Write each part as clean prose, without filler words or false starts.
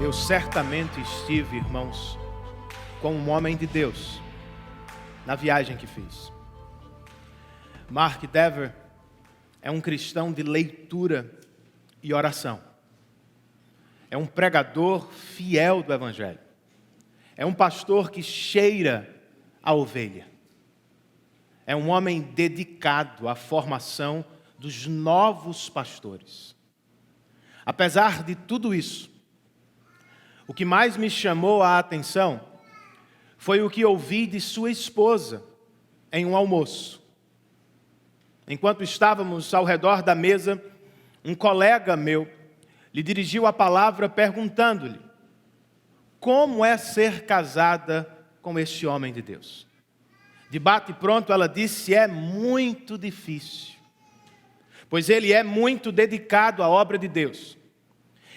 Eu certamente estive, irmãos, com um homem de Deus na viagem que fiz. Mark Dever é um cristão de leitura e oração. É um pregador fiel do Evangelho. É um pastor que cheira a ovelha. É um homem dedicado à formação dos novos pastores. Apesar de tudo isso, o que mais me chamou a atenção foi o que ouvi de sua esposa em um almoço. Enquanto estávamos ao redor da mesa, um colega meu lhe dirigiu a palavra perguntando-lhe: como é ser casada com este homem de Deus? De bate pronto ela disse: é muito difícil, pois ele é muito dedicado à obra de Deus.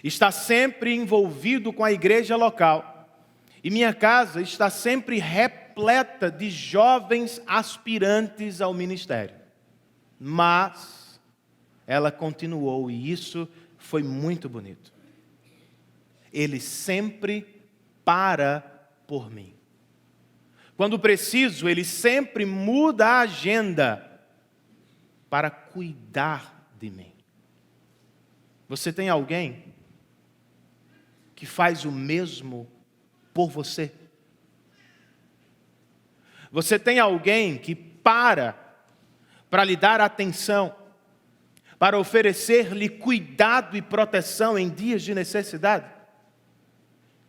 Está sempre envolvido com a igreja local. E minha casa está sempre repleta de jovens aspirantes ao ministério. Mas ela continuou, e isso foi muito bonito. Ele sempre para por mim. Quando preciso, ele sempre muda a agenda para cuidar de mim. Você tem alguém que faz o mesmo por você? Você tem alguém que para lhe dar atenção, para oferecer-lhe cuidado e proteção em dias de necessidade?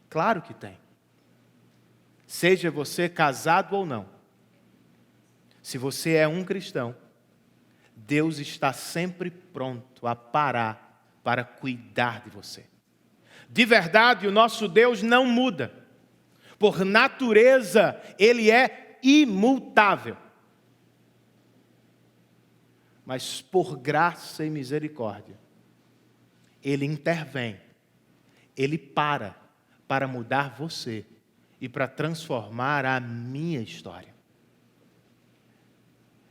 Claro que tem. Seja você casado ou não, se você é um cristão, Deus está sempre pronto a parar para cuidar de você. De verdade, o nosso Deus não muda. Por natureza, Ele é imutável. Mas por graça e misericórdia, Ele intervém. Ele para mudar você e para transformar a minha história.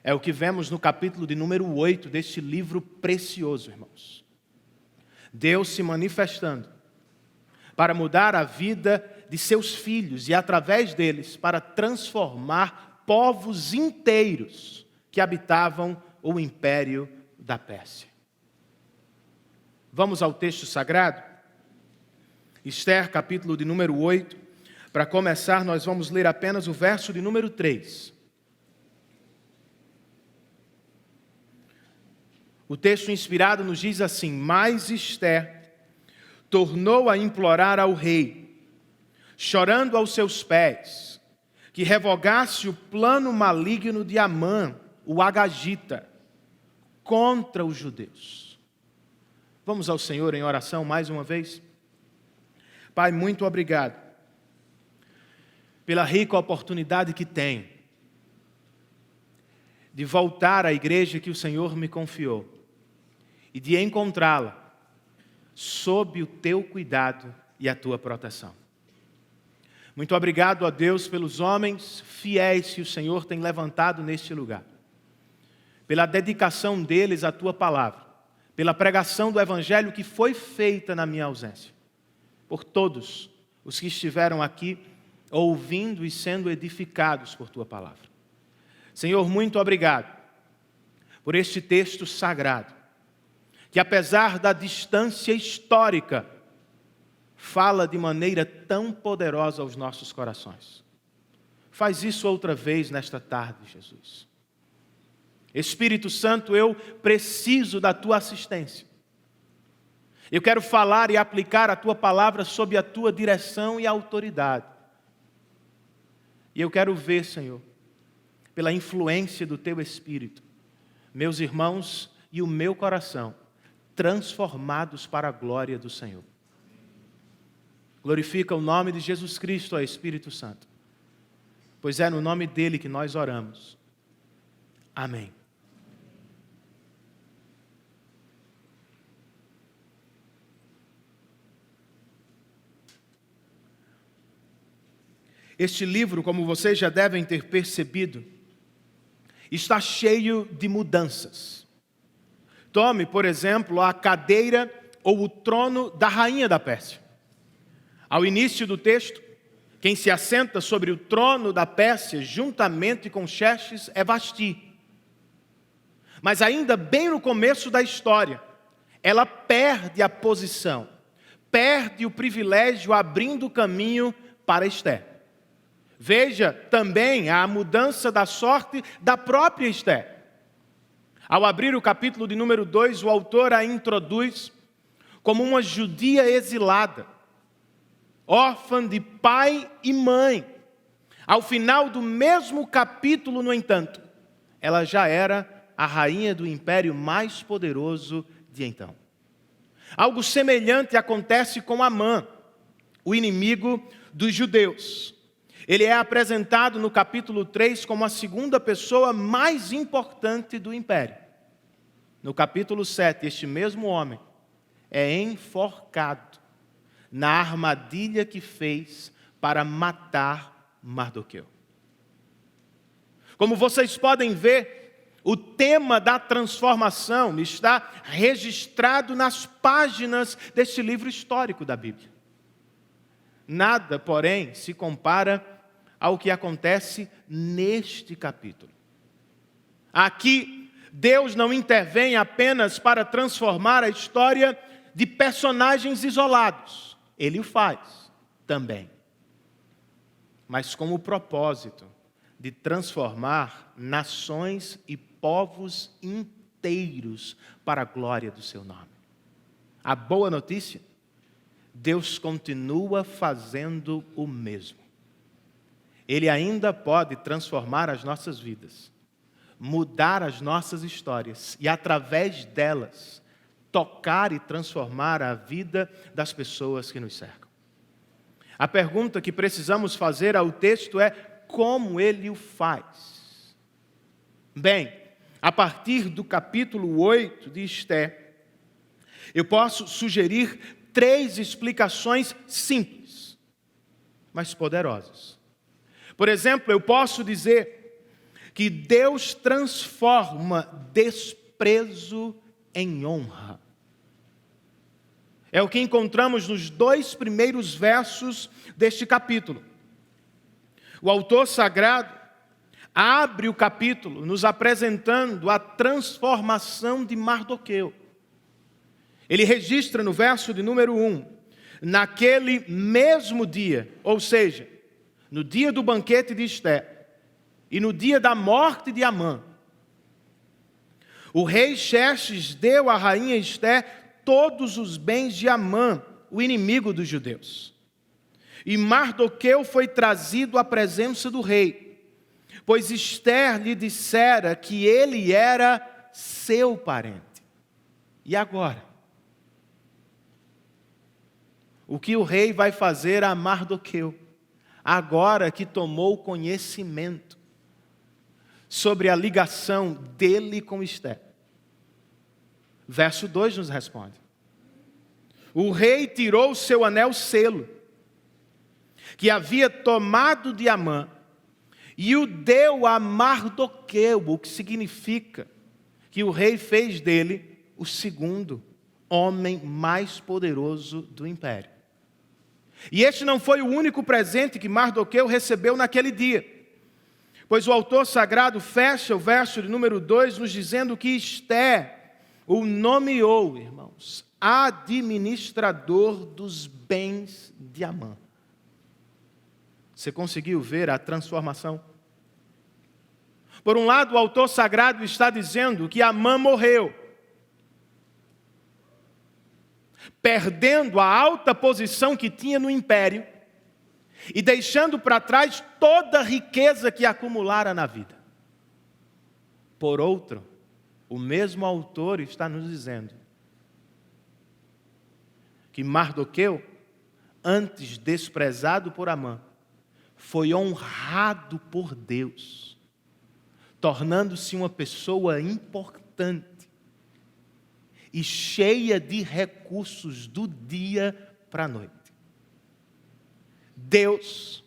É o que vemos no capítulo de número 8 deste livro precioso, irmãos. Deus se manifestando para mudar a vida de seus filhos e, através deles, para transformar povos inteiros que habitavam o império da Pérsia. Vamos ao texto sagrado? Esther, capítulo de número 8. Para começar, nós vamos ler apenas o verso de número 3. O texto inspirado nos diz assim: mas Esther tornou a implorar ao rei, chorando aos seus pés, que revogasse o plano maligno de Amã, o Agagita, contra os judeus. Vamos ao Senhor em oração mais uma vez? Pai, muito obrigado pela rica oportunidade que tenho de voltar à igreja que o Senhor me confiou e de encontrá-la sob o teu cuidado e a tua proteção. Muito obrigado a Deus pelos homens fiéis que o Senhor tem levantado neste lugar, pela dedicação deles à tua palavra, pela pregação do Evangelho que foi feita na minha ausência, por todos os que estiveram aqui ouvindo e sendo edificados por tua palavra. Senhor, muito obrigado por este texto sagrado, que apesar da distância histórica, fala de maneira tão poderosa aos nossos corações. Faz isso outra vez nesta tarde, Jesus. Espírito Santo, eu preciso da tua assistência. Eu quero falar e aplicar a tua palavra sob a tua direção e autoridade. E eu quero ver, Senhor, pela influência do teu Espírito, meus irmãos e o meu coração transformados para a glória do Senhor. Glorifica o nome de Jesus Cristo, ó Espírito Santo, pois é no nome dele que nós oramos. Amém. Este livro, como vocês já devem ter percebido, está cheio de mudanças. Tome, por exemplo, a cadeira ou o trono da rainha da Pérsia. Ao início do texto, quem se assenta sobre o trono da Pérsia, juntamente com Xerxes, é Vasti. Mas ainda bem no começo da história, ela perde a posição, perde o privilégio, abrindo o caminho para Ester. Veja também a mudança da sorte da própria Ester. Ao abrir o capítulo de número 2, o autor a introduz como uma judia exilada, órfã de pai e mãe. Ao final do mesmo capítulo, no entanto, ela já era a rainha do império mais poderoso de então. Algo semelhante acontece com Amã, o inimigo dos judeus. Ele é apresentado no capítulo 3 como a segunda pessoa mais importante do império. No capítulo 7, este mesmo homem é enforcado na armadilha que fez para matar Mardoqueu. Como vocês podem ver, o tema da transformação está registrado nas páginas deste livro histórico da Bíblia. Nada, porém, se compara ao que acontece neste capítulo. Aqui, Deus não intervém apenas para transformar a história de personagens isolados. Ele o faz também. Mas com o propósito de transformar nações e povos inteiros para a glória do seu nome. A boa notícia: Deus continua fazendo o mesmo. Ele ainda pode transformar as nossas vidas, mudar as nossas histórias e, através delas, tocar e transformar a vida das pessoas que nos cercam. A pergunta que precisamos fazer ao texto é: como ele o faz? Bem, a partir do capítulo 8 de Ester, eu posso sugerir 3 explicações simples, mas poderosas. Por exemplo, eu posso dizer que Deus transforma desprezo em honra. É o que encontramos nos 2 primeiros versos deste capítulo. O autor sagrado abre o capítulo nos apresentando a transformação de Mardoqueu. Ele registra no verso de número 1, naquele mesmo dia, ou seja, no dia do banquete de Ester e no dia da morte de Amã, o rei Xerxes deu à rainha Ester todos os bens de Amã, o inimigo dos judeus. E Mardoqueu foi trazido à presença do rei, pois Ester lhe dissera que ele era seu parente. E agora? O que o rei vai fazer a Mardoqueu, agora que tomou conhecimento sobre a ligação dele com Ester? Verso 2 nos responde: o rei tirou seu anel selo, que havia tomado de Amã, e o deu a Mardoqueu, o que significa que o rei fez dele o segundo homem mais poderoso do império. E este não foi o único presente que Mardoqueu recebeu naquele dia, pois o autor sagrado fecha o verso de número 2 nos dizendo que Ester o nomeou, irmãos, administrador dos bens de Amã. Você conseguiu ver a transformação? Por um lado, o autor sagrado está dizendo que Amã morreu, perdendo a alta posição que tinha no império e deixando para trás toda a riqueza que acumulara na vida. Por outro, o mesmo autor está nos dizendo que Mardoqueu, antes desprezado por Amã, foi honrado por Deus, tornando-se uma pessoa importante e cheia de recursos do dia para a noite. Deus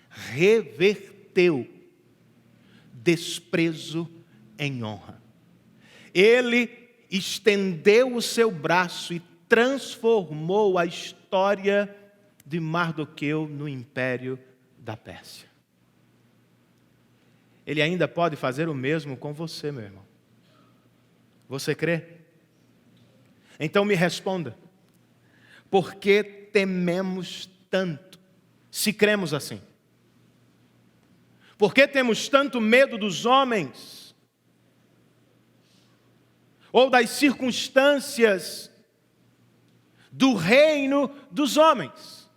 reverteu desprezo em honra. Ele estendeu o seu braço e transformou a história de Mardoqueu no império da Pérsia. Ele ainda pode fazer o mesmo com você, meu irmão. Você crê? Então me responda. Por que tememos tanto, se cremos assim? Por que temos tanto medo dos homens? Ou das circunstâncias do reino dos homens?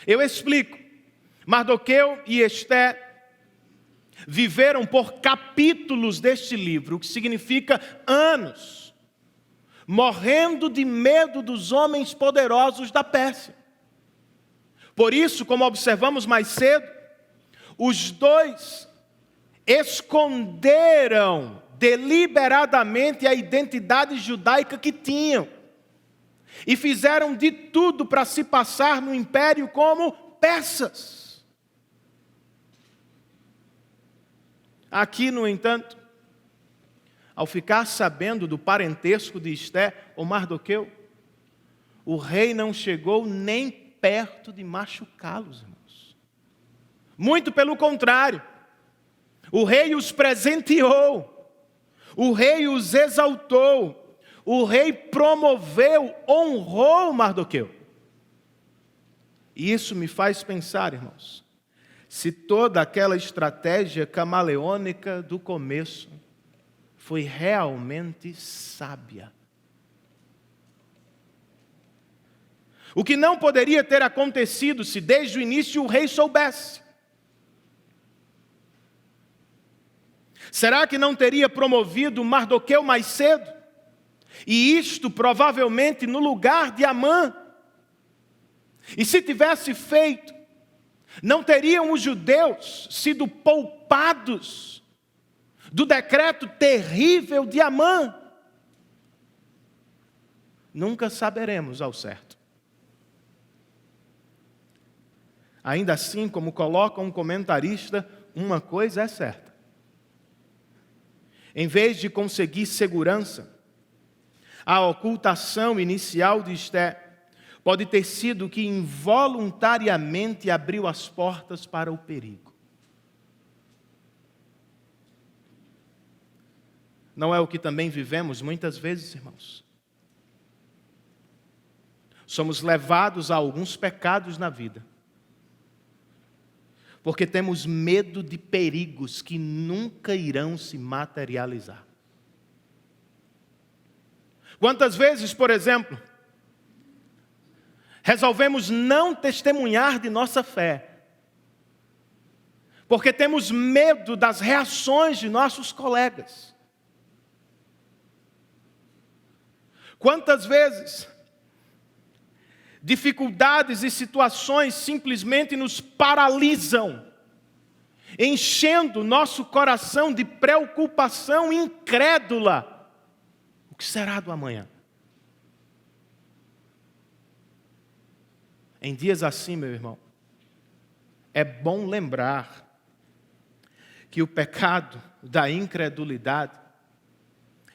Eu explico. Mardoqueu e Esté viveram por capítulos deste livro, o que significa anos, morrendo de medo dos homens poderosos da Pérsia. Por isso, como observamos mais cedo, os dois esconderam deliberadamente a identidade judaica que tinham e fizeram de tudo para se passar no império como persas. Aqui, no entanto, ao ficar sabendo do parentesco de Esté ou Mardoqueu, o rei não chegou nem perto de machucá-los, irmãos. Muito pelo contrário, o rei os presenteou, o rei os exaltou, o rei promoveu, honrou Mardoqueu. E isso me faz pensar, irmãos, se toda aquela estratégia camaleônica do começo foi realmente sábia. O que não poderia ter acontecido se desde o início o rei soubesse? Será que não teria promovido Mardoqueu mais cedo? E isto provavelmente no lugar de Amã. E se tivesse feito, não teriam os judeus sido poupados do decreto terrível de Amã? Nunca saberemos ao certo. Ainda assim, como coloca um comentarista, uma coisa é certa. Em vez de conseguir segurança, a ocultação inicial de Esté pode ter sido que involuntariamente abriu as portas para o perigo. Não é o que também vivemos muitas vezes, irmãos? Somos levados a alguns pecados na vida, porque temos medo de perigos que nunca irão se materializar. Quantas vezes, por exemplo, resolvemos não testemunhar de nossa fé, porque temos medo das reações de nossos colegas. Quantas vezes dificuldades e situações simplesmente nos paralisam, enchendo nosso coração de preocupação incrédula. O que será do amanhã? Em dias assim, meu irmão, é bom lembrar que o pecado da incredulidade,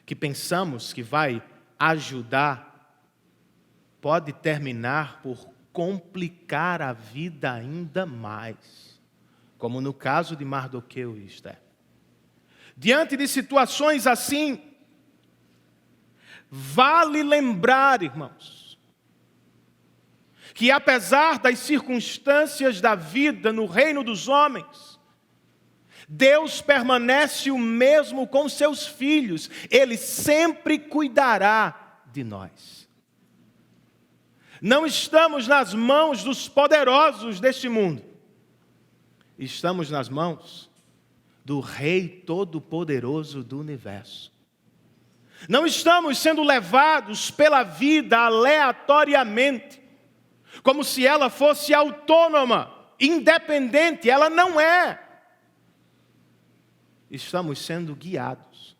que pensamos que vai ajudar, pode terminar por complicar a vida ainda mais, como no caso de Mardoqueu e Esté. Diante de situações assim, vale lembrar, irmãos, que apesar das circunstâncias da vida no reino dos homens, Deus permanece o mesmo com seus filhos. Ele sempre cuidará de nós. Não estamos nas mãos dos poderosos deste mundo. Estamos nas mãos do Rei Todo-Poderoso do universo. Não estamos sendo levados pela vida aleatoriamente, como se ela fosse autônoma, independente. Ela não é. Estamos sendo guiados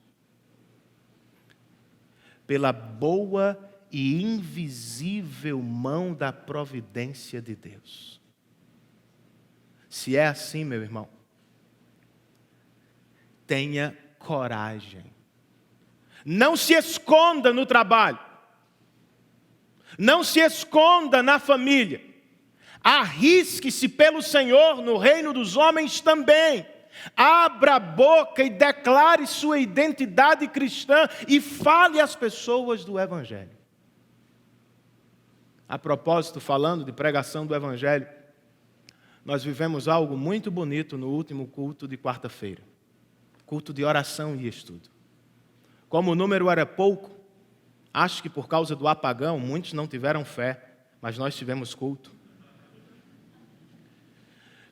pela boa e invisível mão da providência de Deus. Se é assim, meu irmão, tenha coragem. Não se esconda no trabalho. Não se esconda na família. Arrisque-se pelo Senhor no reino dos homens também. Abra a boca e declare sua identidade cristã e fale às pessoas do Evangelho. A propósito, falando de pregação do Evangelho, nós vivemos algo muito bonito no último culto de quarta-feira. Culto de oração e estudo. Como o número era pouco, acho que por causa do apagão, muitos não tiveram fé, mas nós tivemos culto.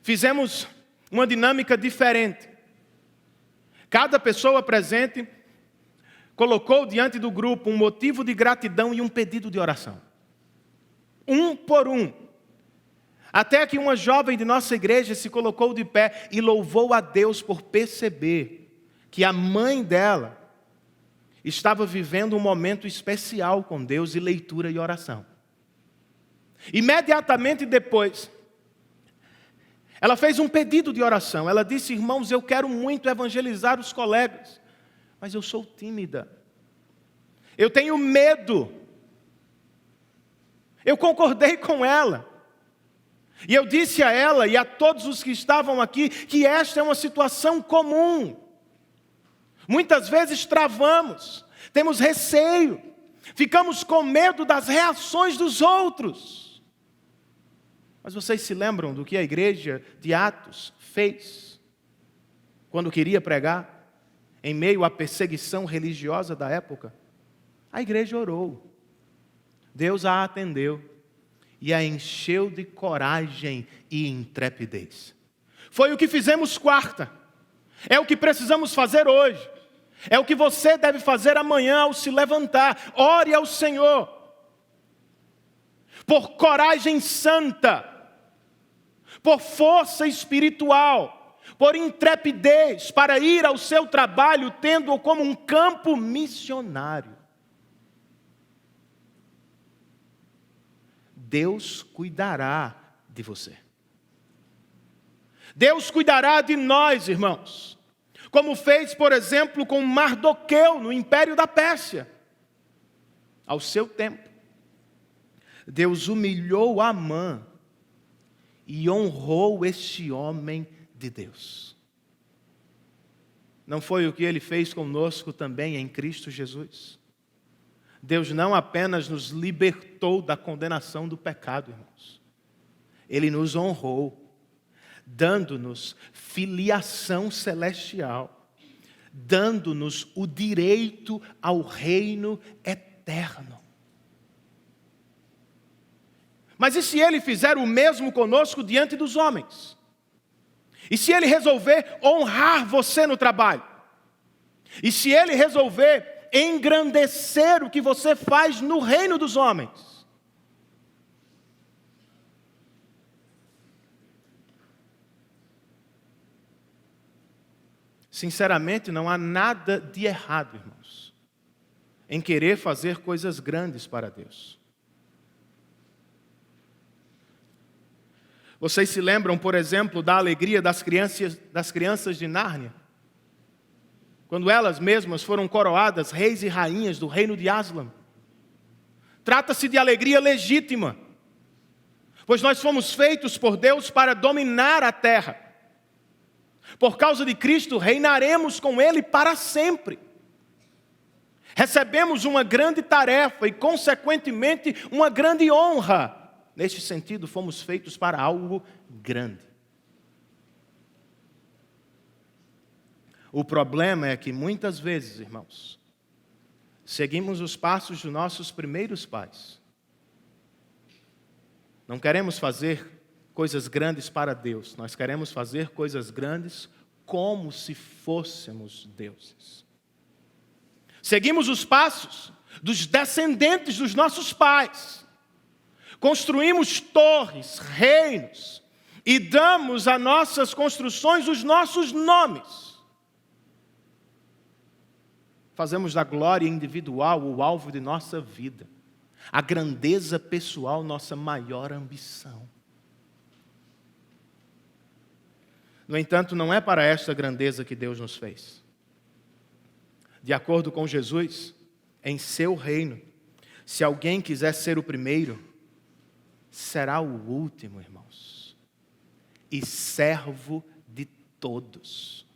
Fizemos uma dinâmica diferente. Cada pessoa presente colocou diante do grupo um motivo de gratidão e um pedido de oração. Um por um. Até que uma jovem de nossa igreja se colocou de pé e louvou a Deus por perceber que a mãe dela estava vivendo um momento especial com Deus de leitura e oração. Imediatamente depois, ela fez um pedido de oração. Ela disse: irmãos, eu quero muito evangelizar os colegas, mas eu sou tímida. Eu tenho medo. Eu concordei com ela. E eu disse a ela e a todos os que estavam aqui que esta é uma situação comum. Muitas vezes travamos, temos receio, ficamos com medo das reações dos outros. Mas vocês se lembram do que a igreja de Atos fez quando queria pregar em meio à perseguição religiosa da época? A igreja orou, Deus a atendeu e a encheu de coragem e intrepidez. Foi o que fizemos quarta. É o que precisamos fazer hoje. É o que você deve fazer amanhã ao se levantar. Ore ao Senhor. Por coragem santa. Por força espiritual. Por intrepidez para ir ao seu trabalho tendo-o como um campo missionário. Deus cuidará de você. Deus cuidará de nós, irmãos. Como fez, por exemplo, com Mardoqueu no Império da Pérsia. Ao seu tempo, Deus humilhou Amã e honrou este homem de Deus. Não foi o que Ele fez conosco também em Cristo Jesus? Deus não apenas nos libertou da condenação do pecado, irmãos. Ele nos honrou, dando-nos filiação celestial, dando-nos o direito ao reino eterno. Mas e se Ele fizer o mesmo conosco diante dos homens? E se Ele resolver honrar você no trabalho? E se Ele resolver engrandecer o que você faz no reino dos homens? Sinceramente, não há nada de errado, irmãos, em querer fazer coisas grandes para Deus. Vocês se lembram, por exemplo, da alegria das crianças de Nárnia? Quando elas mesmas foram coroadas reis e rainhas do reino de Aslan. Trata-se de alegria legítima, pois nós fomos feitos por Deus para dominar a terra. Por causa de Cristo, reinaremos com Ele para sempre. Recebemos uma grande tarefa e, consequentemente, uma grande honra. Neste sentido, fomos feitos para algo grande. O problema é que muitas vezes, irmãos, seguimos os passos dos nossos primeiros pais. Não queremos fazer coisas grandes para Deus, nós queremos fazer coisas grandes como se fôssemos deuses. Seguimos os passos dos descendentes dos nossos pais. Construímos torres, reinos, e damos a nossas construções os nossos nomes. Fazemos da glória individual o alvo de nossa vida. A grandeza pessoal, nossa maior ambição. No entanto, não é para esta grandeza que Deus nos fez. De acordo com Jesus, em seu reino, se alguém quiser ser o primeiro, será o último, irmãos, e servo de todos.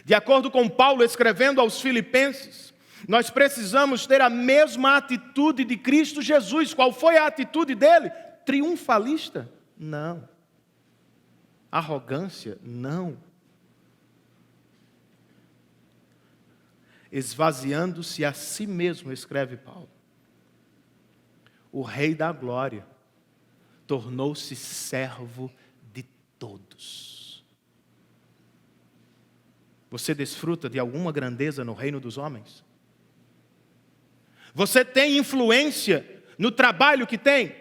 De acordo com Paulo, escrevendo aos Filipenses, nós precisamos ter a mesma atitude de Cristo Jesus. Qual foi a atitude dele? Triunfalista? Não. Arrogância? Não. Esvaziando-se a si mesmo, escreve Paulo. O Rei da Glória tornou-se servo de todos. Você desfruta de alguma grandeza no reino dos homens? Você tem influência no trabalho que tem?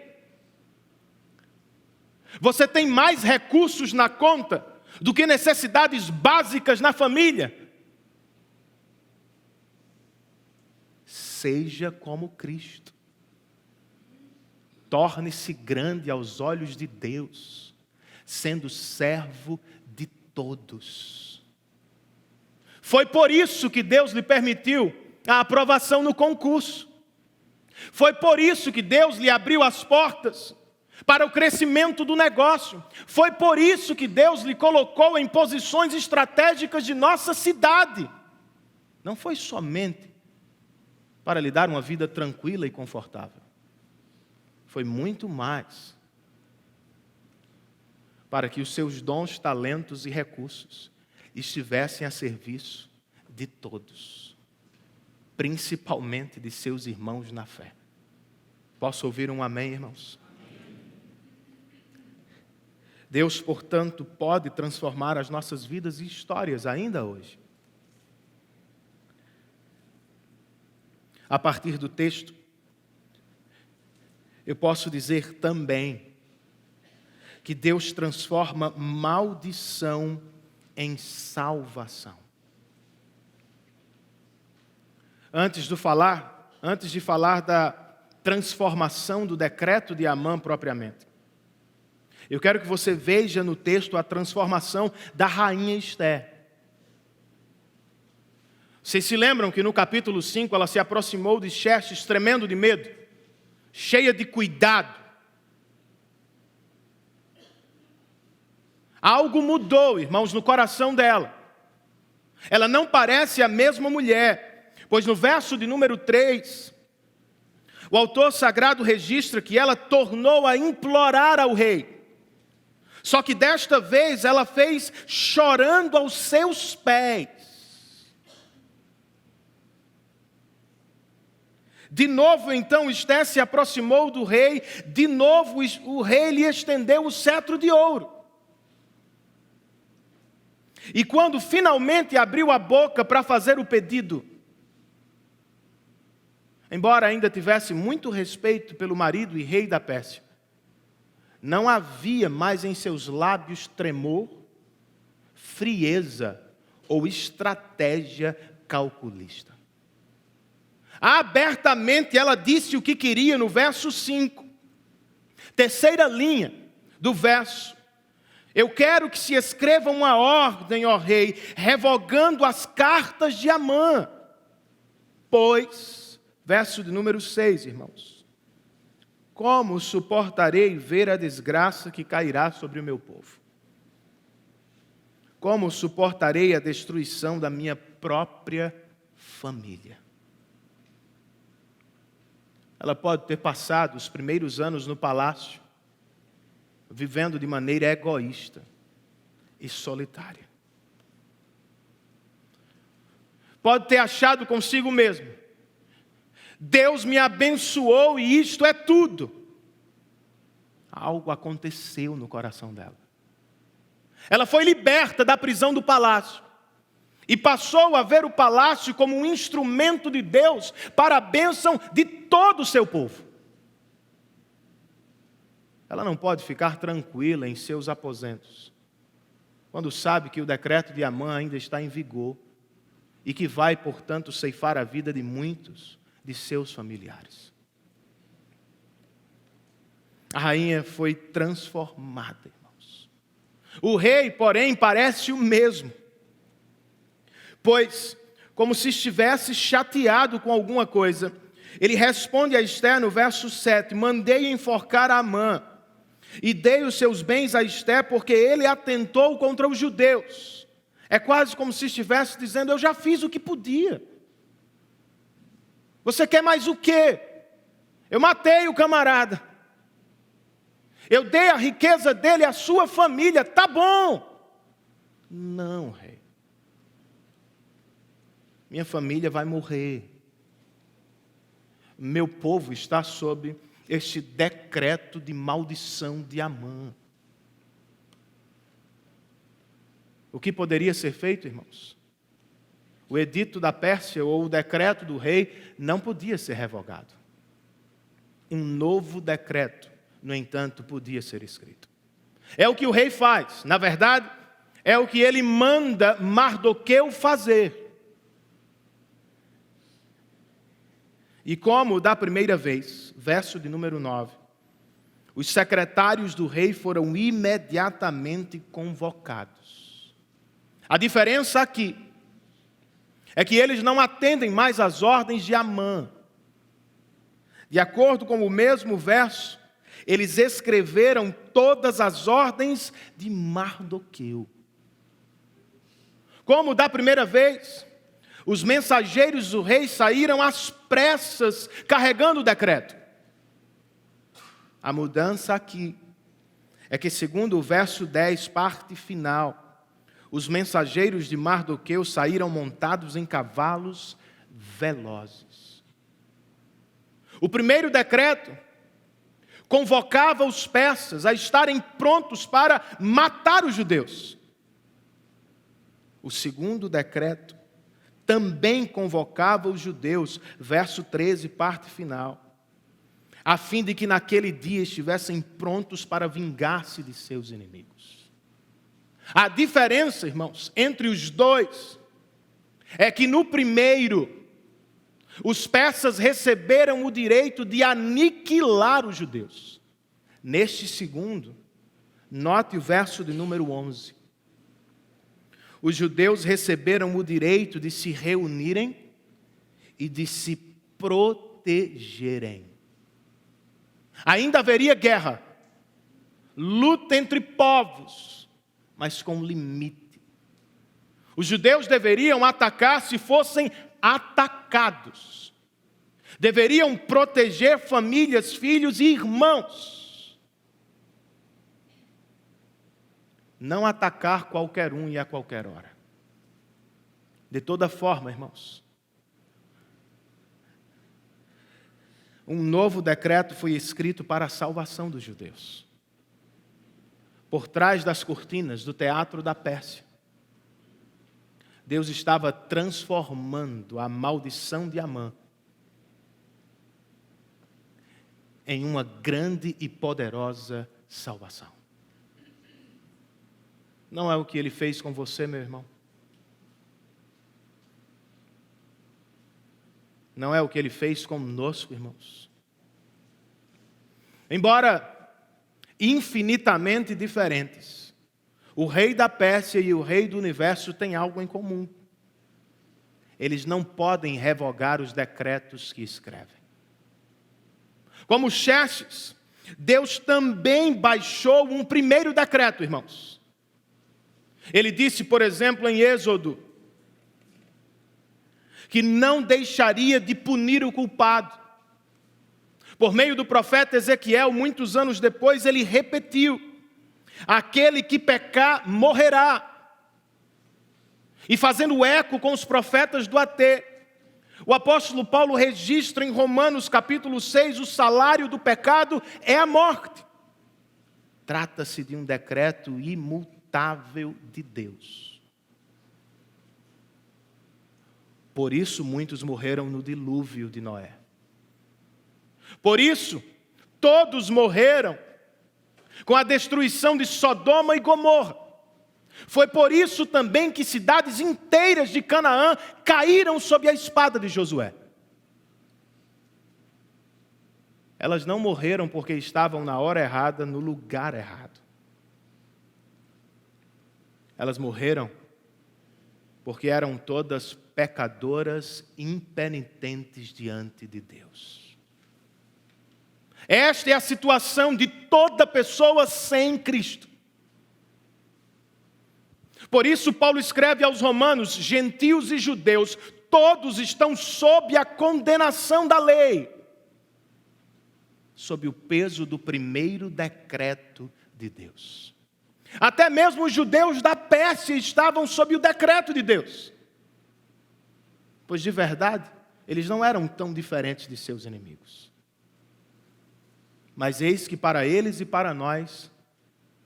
Você tem mais recursos na conta do que necessidades básicas na família? Seja como Cristo. Torne-se grande aos olhos de Deus, sendo servo de todos. Foi por isso que Deus lhe permitiu a aprovação no concurso. Foi por isso que Deus lhe abriu as portas para o crescimento do negócio. Foi por isso que Deus lhe colocou em posições estratégicas de nossa cidade. Não foi somente para lhe dar uma vida tranquila e confortável. Foi muito mais para que os seus dons, talentos e recursos estivessem a serviço de todos, principalmente de seus irmãos na fé. Posso ouvir um amém, irmãos? Amém. Deus, portanto, pode transformar as nossas vidas e histórias ainda hoje. A partir do texto, eu posso dizer também que Deus transforma maldição em salvação. Antes de falar da transformação do decreto de Amã propriamente, eu quero que você veja no texto a transformação da rainha Esther. Vocês se lembram que no capítulo 5 ela se aproximou de Xerxes tremendo de medo, cheia de cuidado. Algo mudou, irmãos, no coração dela. Ela não parece a mesma mulher, pois no verso de número 3, o autor sagrado registra que ela tornou a implorar ao rei. Só que desta vez ela fez chorando aos seus pés. De novo, então, Esther se aproximou do rei. De novo, o rei lhe estendeu o cetro de ouro. E quando finalmente abriu a boca para fazer o pedido, embora ainda tivesse muito respeito pelo marido e rei da Pérsia, não havia mais em seus lábios tremor, frieza ou estratégia calculista. Abertamente ela disse o que queria no verso 5. Terceira linha do verso. Eu quero que se escreva uma ordem, ó rei, revogando as cartas de Amã. Pois, verso de número 6, irmãos. Como suportarei ver a desgraça que cairá sobre o meu povo? Como suportarei a destruição da minha própria família? Ela pode ter passado os primeiros anos no palácio, vivendo de maneira egoísta e solitária. Pode ter achado consigo mesmo: Deus me abençoou e isto é tudo. Algo aconteceu no coração dela. Ela foi liberta da prisão do palácio e passou a ver o palácio como um instrumento de Deus para a bênção de todo o seu povo. Ela não pode ficar tranquila em seus aposentos, quando sabe que o decreto de Amã ainda está em vigor e que vai, portanto, ceifar a vida de muitos de seus familiares. A rainha foi transformada, irmãos. O rei, porém, parece o mesmo, pois como se estivesse chateado com alguma coisa. Ele responde a Ester no verso 7, mandei enforcar Amã, e dei os seus bens a Ester, porque ele atentou contra os judeus. É quase como se estivesse dizendo, eu já fiz o que podia. Você quer mais o quê? Eu matei o camarada. Eu dei a riqueza dele à sua família, tá bom. Não, rei. Minha família vai morrer. Meu povo está sob este decreto de maldição de Amã. O que poderia ser feito, irmãos? O edito da Pérsia ou o decreto do rei não podia ser revogado. Um novo decreto, no entanto, podia ser escrito. É o que o rei faz. Na verdade, é o que ele manda Mardoqueu fazer. E como da primeira vez, verso de número 9, os secretários do rei foram imediatamente convocados. A diferença aqui é que eles não atendem mais às ordens de Amã. De acordo com o mesmo verso, eles escreveram todas as ordens de Mardoqueu. Como da primeira vez, os mensageiros do rei saíram às pressas, carregando o decreto. A mudança aqui é que, segundo o verso 10, parte final, os mensageiros de Mardoqueu saíram montados em cavalos velozes. O primeiro decreto convocava os persas a estarem prontos para matar os judeus. O segundo decreto também convocava os judeus, verso 13, parte final, a fim de que naquele dia estivessem prontos para vingar-se de seus inimigos. A diferença, irmãos, entre os dois é que no primeiro, os persas receberam o direito de aniquilar os judeus. Neste segundo, note o verso de número 11. Os judeus receberam o direito de se reunirem e de se protegerem. Ainda haveria guerra, luta entre povos, mas com limite. Os judeus deveriam atacar se fossem atacados. Deveriam proteger famílias, filhos e irmãos. Não atacar qualquer um e a qualquer hora. De toda forma, irmãos, um novo decreto foi escrito para a salvação dos judeus. Por trás das cortinas do teatro da Pérsia, Deus estava transformando a maldição de Amã em uma grande e poderosa salvação. Não é o que Ele fez com você, meu irmão? Não é o que Ele fez conosco, irmãos? Embora infinitamente diferentes, o rei da Pérsia e o rei do universo têm algo em comum. Eles não podem revogar os decretos que escrevem. Como Xerxes, Deus também baixou um primeiro decreto, irmãos. Ele disse, por exemplo, em Êxodo, que não deixaria de punir o culpado. Por meio do profeta Ezequiel, muitos anos depois, ele repetiu: aquele que pecar morrerá. E fazendo eco com os profetas do AT, o apóstolo Paulo registra em Romanos capítulo 6, o salário do pecado é a morte. Trata-se de um decreto imutável de Deus. Por isso muitos morreram no dilúvio de Noé. Por isso, todos morreram com a destruição de Sodoma e Gomorra. Foi por isso também que cidades inteiras de Canaã caíram sob a espada de Josué. Elas não morreram porque estavam na hora errada, no lugar errado. Elas morreram porque eram todas pecadoras impenitentes diante de Deus. Esta é a situação de toda pessoa sem Cristo. Por isso Paulo escreve aos romanos: gentios e judeus, todos estão sob a condenação da lei, sob o peso do primeiro decreto de Deus. Até mesmo os judeus da Pérsia estavam sob o decreto de Deus. Pois de verdade, eles não eram tão diferentes de seus inimigos. Mas eis que para eles e para nós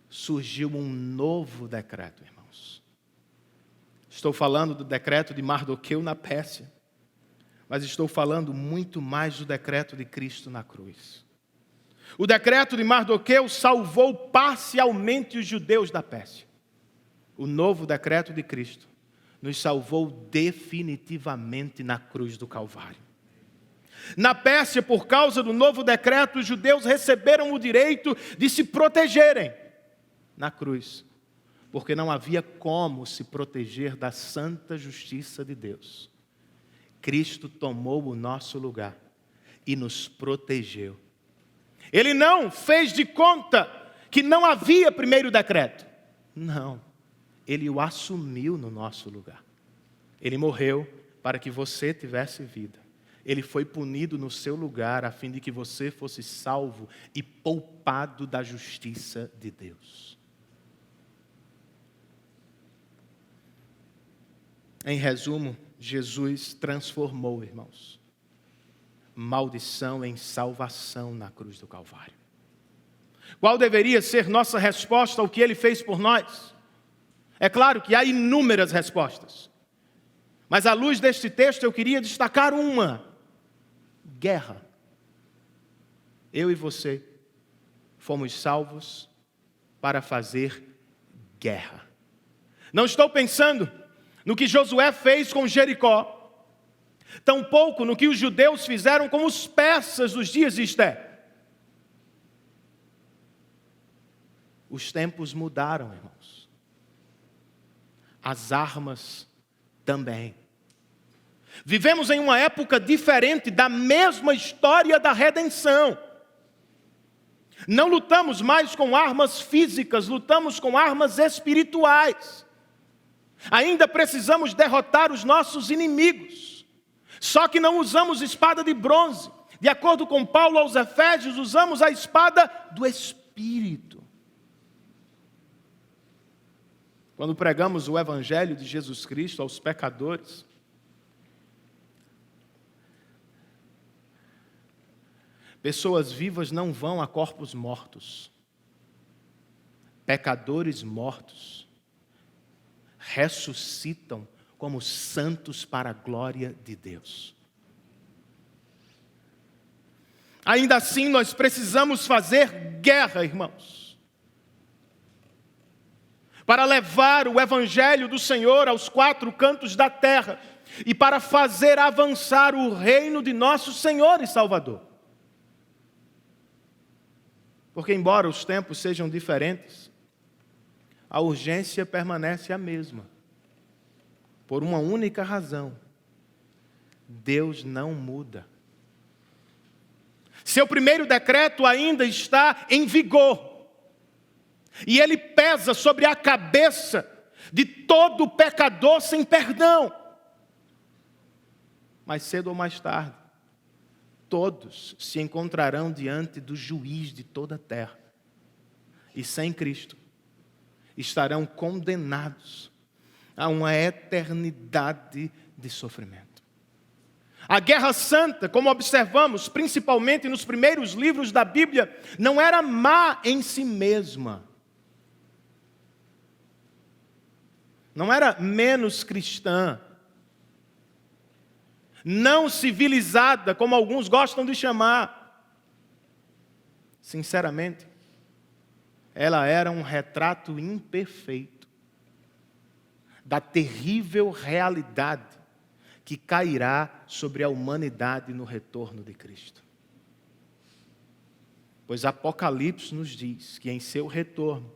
surgiu um novo decreto, irmãos. Estou falando do decreto de Mardoqueu na Pérsia, mas estou falando muito mais do decreto de Cristo na cruz. O decreto de Mardoqueu salvou parcialmente os judeus da Pérsia. O novo decreto de Cristo nos salvou definitivamente na cruz do Calvário. Na Pérsia, por causa do novo decreto, os judeus receberam o direito de se protegerem. Na cruz, porque não havia como se proteger da santa justiça de Deus. Cristo tomou o nosso lugar e nos protegeu. Ele não fez de conta que não havia primeiro decreto. Não, Ele o assumiu no nosso lugar. Ele morreu para que você tivesse vida. Ele foi punido no seu lugar a fim de que você fosse salvo e poupado da justiça de Deus. Em resumo, Jesus transformou, irmãos, maldição em salvação na cruz do Calvário. Qual deveria ser nossa resposta ao que Ele fez por nós? É claro que há inúmeras respostas, mas à luz deste texto eu queria destacar uma: guerra. Eu e você fomos salvos para fazer guerra. Não estou pensando no que Josué fez com Jericó, tampouco no que os judeus fizeram com os persas nos dias de Esté. Os tempos mudaram, irmãos. As armas também. Vivemos em uma época diferente da mesma história da redenção. Não lutamos mais com armas físicas, lutamos com armas espirituais. Ainda precisamos derrotar os nossos inimigos. Só que não usamos espada de bronze. De acordo com Paulo aos Efésios, usamos a espada do Espírito. Quando pregamos o Evangelho de Jesus Cristo aos pecadores, pessoas vivas não vão a corpos mortos. Pecadores mortos ressuscitam como santos para a glória de Deus. Ainda assim, nós precisamos fazer guerra, irmãos, para levar o Evangelho do Senhor aos quatro cantos da terra e para fazer avançar o reino de nosso Senhor e Salvador. Porque, embora os tempos sejam diferentes, a urgência permanece a mesma. Por uma única razão: Deus não muda. Seu primeiro decreto ainda está em vigor. E ele pesa sobre a cabeça de todo pecador sem perdão. Mais cedo ou mais tarde, todos se encontrarão diante do juiz de toda a terra. E sem Cristo, estarão condenados a uma eternidade de sofrimento. A guerra santa, como observamos, principalmente nos primeiros livros da Bíblia, não era má em si mesma. Não era menos cristã, não civilizada, como alguns gostam de chamar. Sinceramente, ela era um retrato imperfeito da terrível realidade que cairá sobre a humanidade no retorno de Cristo. Pois Apocalipse nos diz que em seu retorno,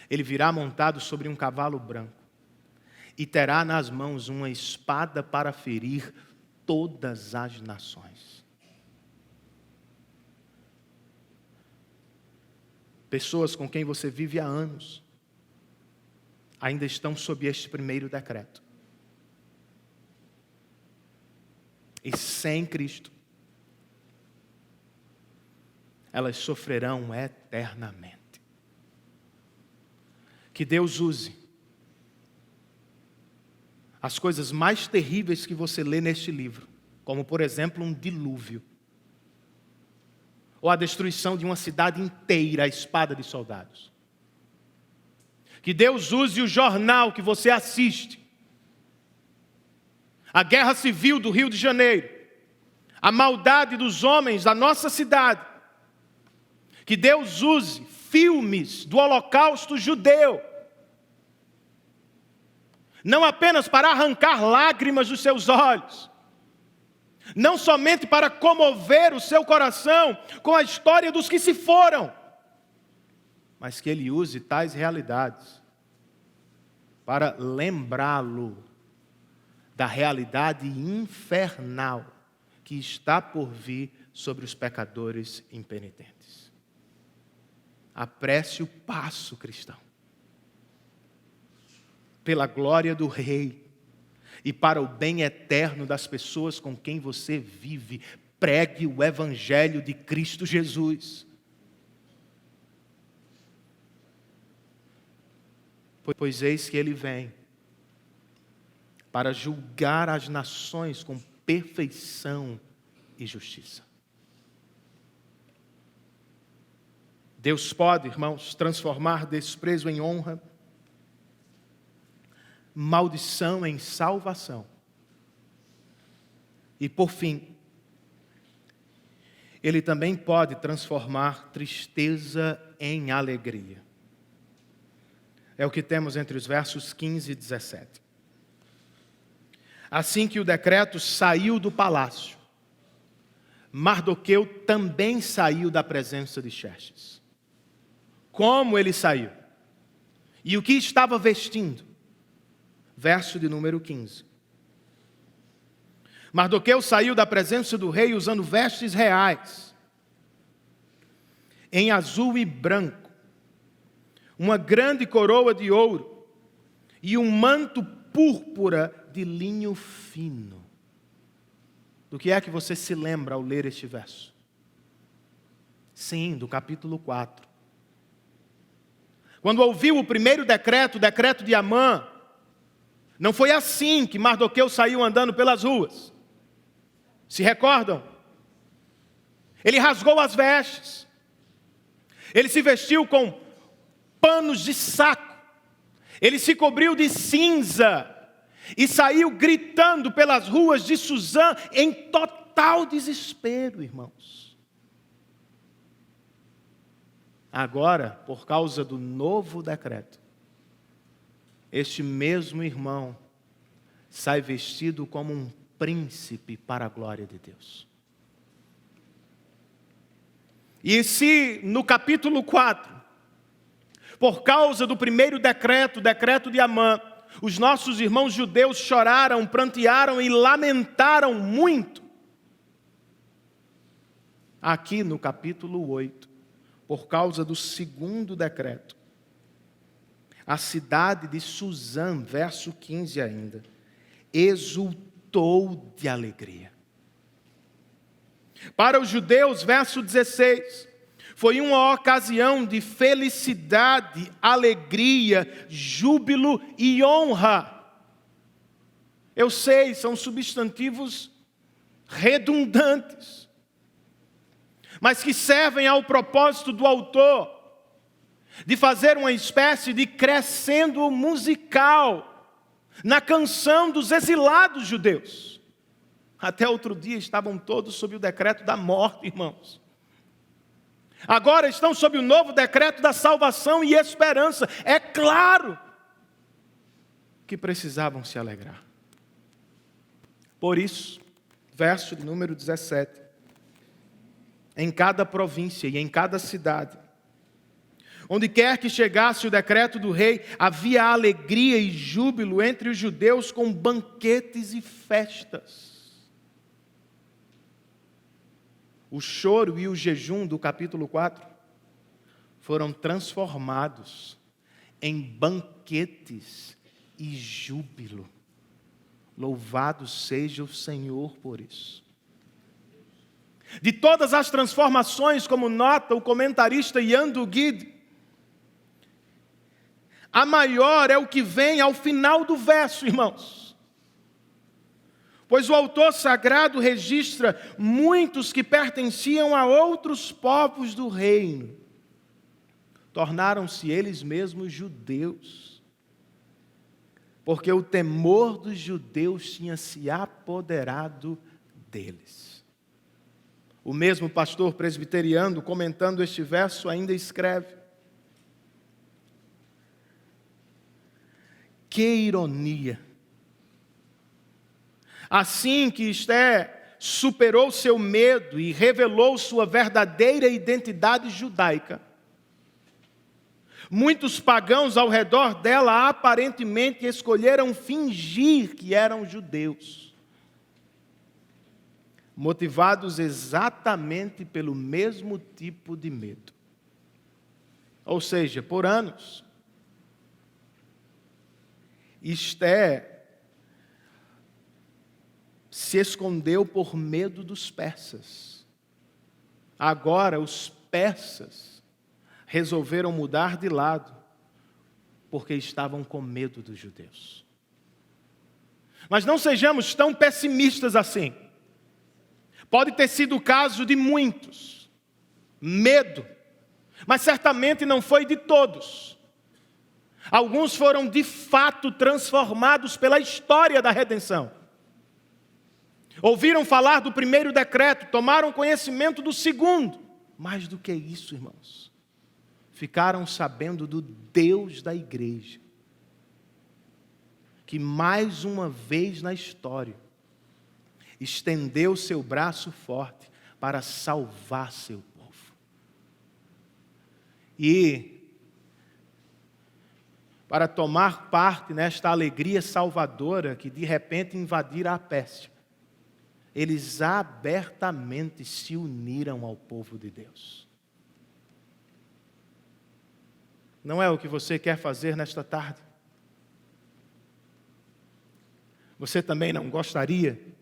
Ele virá montado sobre um cavalo branco, e terá nas mãos uma espada para ferir todas as nações. Pessoas com quem você vive há anos ainda estão sob este primeiro decreto. E sem Cristo, elas sofrerão eternamente. Que Deus use as coisas mais terríveis que você lê neste livro, como por exemplo um dilúvio, ou a destruição de uma cidade inteira à espada de soldados. Que Deus use o jornal que você assiste, a guerra civil do Rio de Janeiro, a maldade dos homens da nossa cidade. Que Deus use filmes do Holocausto judeu, não apenas para arrancar lágrimas dos seus olhos, não somente para comover o seu coração com a história dos que se foram, mas que Ele use tais realidades para lembrá-lo da realidade infernal que está por vir sobre os pecadores impenitentes. Apresse o passo, cristão, pela glória do Rei e para o bem eterno das pessoas com quem você vive. Pregue o Evangelho de Cristo Jesus. Pois eis que Ele vem para julgar as nações com perfeição e justiça. Deus pode, irmãos, transformar desprezo em honra, maldição em salvação. E por fim, Ele também pode transformar tristeza em alegria. É o que temos entre os versos 15 e 17. Assim que o decreto saiu do palácio, Mardoqueu também saiu da presença de Xerxes. Como ele saiu? E o que estava vestindo? Verso de número 15. Mardoqueu saiu da presença do rei usando vestes reais, em azul e branco, uma grande coroa de ouro e um manto púrpura de linho fino. Do que é que você se lembra ao ler este verso? Sim, do capítulo 4. Quando ouviu o primeiro decreto, o decreto de Amã, não foi assim que Mardoqueu saiu andando pelas ruas. Se recordam? Ele rasgou as vestes. Ele se vestiu com panos de saco. Ele se cobriu de cinza e saiu gritando pelas ruas de Suzã em total desespero, irmãos. Agora, por causa do novo decreto, este mesmo irmão sai vestido como um príncipe para a glória de Deus. E se no capítulo 4, por causa do primeiro decreto, o decreto de Amã, os nossos irmãos judeus choraram, prantearam e lamentaram muito, aqui no capítulo 8, por causa do segundo decreto, a cidade de Suzã, verso 15 ainda, exultou de alegria. Para os judeus, verso 16, foi uma ocasião de felicidade, alegria, júbilo e honra. Eu sei, são substantivos redundantes, mas que servem ao propósito do autor de fazer uma espécie de crescendo musical na canção dos exilados judeus. Até outro dia estavam todos sob o decreto da morte, irmãos. Agora estão sob o novo decreto da salvação e esperança. É claro que precisavam se alegrar. Por isso, verso de número 17. Em cada província e em cada cidade, Onde quer que chegasse o decreto do rei, havia alegria e júbilo entre os judeus com banquetes e festas. O choro e o jejum do capítulo 4 foram transformados em banquetes e júbilo. Louvado seja o Senhor por isso. De todas as transformações, como nota o comentarista Jan Duguid, a maior é o que vem ao final do verso, irmãos. Pois o autor sagrado registra muitos que pertenciam a outros povos do reino. Tornaram-se eles mesmos judeus, porque o temor dos judeus tinha se apoderado deles. O mesmo pastor presbiteriano, comentando este verso, ainda escreve: que ironia! Assim que Esther superou seu medo e revelou sua verdadeira identidade judaica, muitos pagãos ao redor dela aparentemente escolheram fingir que eram judeus, motivados exatamente pelo mesmo tipo de medo. Ou seja, por anos, Esther se escondeu por medo dos persas. Agora os persas resolveram mudar de lado, porque estavam com medo dos judeus. Mas não sejamos tão pessimistas assim. Pode ter sido o caso de muitos. Medo. Mas certamente não foi de todos. Alguns foram de fato transformados pela história da redenção. Ouviram falar do primeiro decreto, tomaram conhecimento do segundo. Mais do que isso, irmãos, ficaram sabendo do Deus da igreja, que mais uma vez na história estendeu seu braço forte para salvar seu povo. E para tomar parte nesta alegria salvadora que de repente invadira a Pérsia, eles abertamente se uniram ao povo de Deus. Não é o que você quer fazer nesta tarde? Você também não gostaria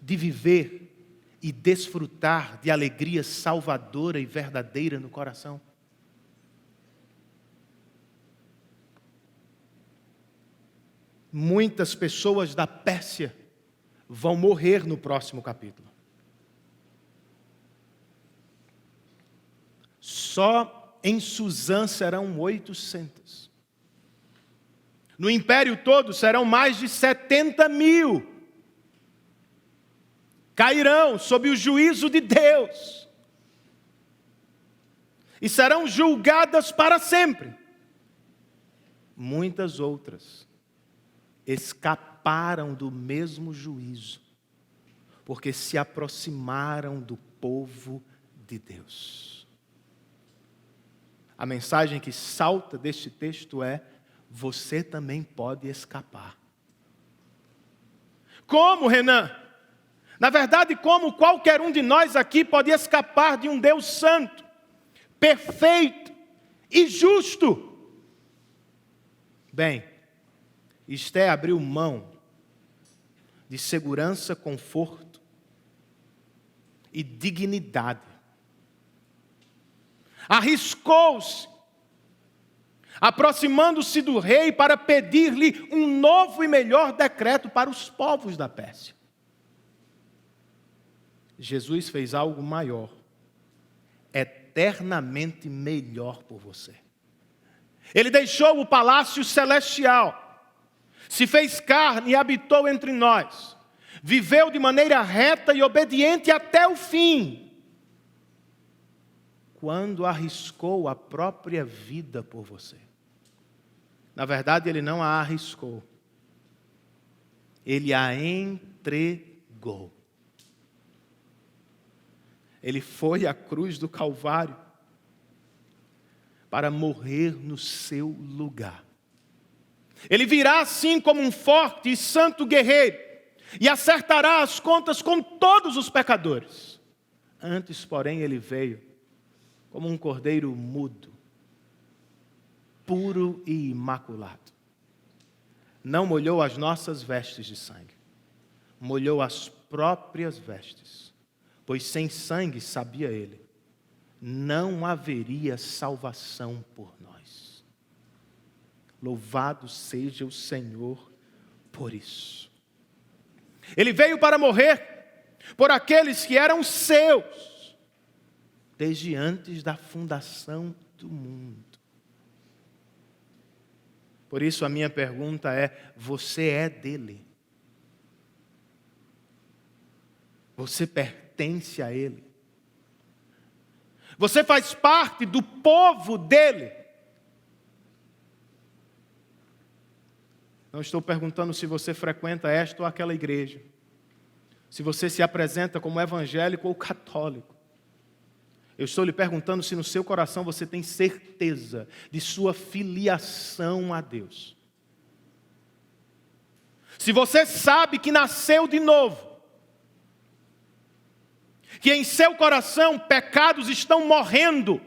de viver e desfrutar de alegria salvadora e verdadeira no coração? Muitas pessoas da Pérsia vão morrer no próximo capítulo. Só em Suzã serão 800. No império todo serão mais de 70.000. Cairão sob o juízo de Deus. E serão julgadas para sempre. Muitas outras escaparam do mesmo juízo, porque se aproximaram do povo de Deus. A mensagem que salta deste texto é: você também pode escapar. Como, Renan? Na verdade, como qualquer um de nós aqui pode escapar de um Deus santo, perfeito e justo? Bem, Esther abriu mão de segurança, conforto e dignidade. Arriscou-se, aproximando-se do rei para pedir-lhe um novo e melhor decreto para os povos da Pérsia. Jesus fez algo maior, eternamente melhor por você. Ele deixou o palácio celestial, se fez carne e habitou entre nós, viveu de maneira reta e obediente até o fim, quando arriscou a própria vida por você. Na verdade, ele não a arriscou, ele a entregou. Ele foi à cruz do Calvário para morrer no seu lugar. Ele virá assim como um forte e santo guerreiro e acertará as contas com todos os pecadores. Antes, porém, ele veio como um cordeiro mudo, puro e imaculado. Não molhou as nossas vestes de sangue, molhou as próprias vestes, pois sem sangue, sabia ele, não haveria salvação por nós. Louvado seja o Senhor por isso. Ele veio para morrer por aqueles que eram seus, desde antes da fundação do mundo. Por isso a minha pergunta é: você é dele? Você pertence a ele? Você faz parte do povo dele? Não estou perguntando se você frequenta esta ou aquela igreja, se você se apresenta como evangélico ou católico. Eu estou lhe perguntando se no seu coração você tem certeza de sua filiação a Deus. Se você sabe que nasceu de novo, que em seu coração pecados estão morrendo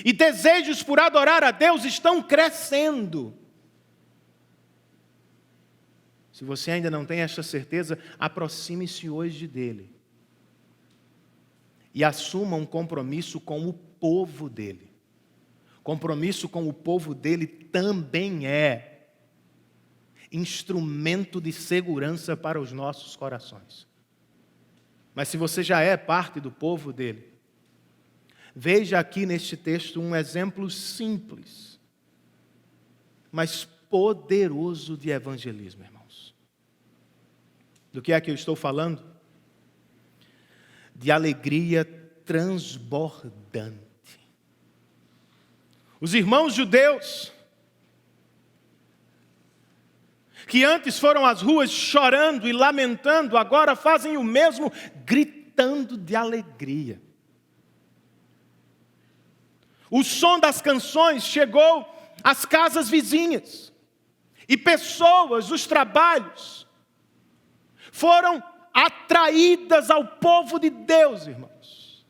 e desejos por adorar a Deus estão crescendo. Se você ainda não tem esta certeza, aproxime-se hoje dele e assuma um compromisso com o povo dele. Compromisso com o povo dele também é instrumento de segurança para os nossos corações. Mas se você já é parte do povo dele, veja aqui neste texto um exemplo simples, mas poderoso de evangelismo, irmãos. Do que é que eu estou falando? De alegria transbordante. Os irmãos judeus, que antes foram às ruas chorando e lamentando, agora fazem o mesmo, gritando de alegria. O som das canções chegou às casas vizinhas, e pessoas dos trabalhos foram atraídas ao povo de Deus, irmãos.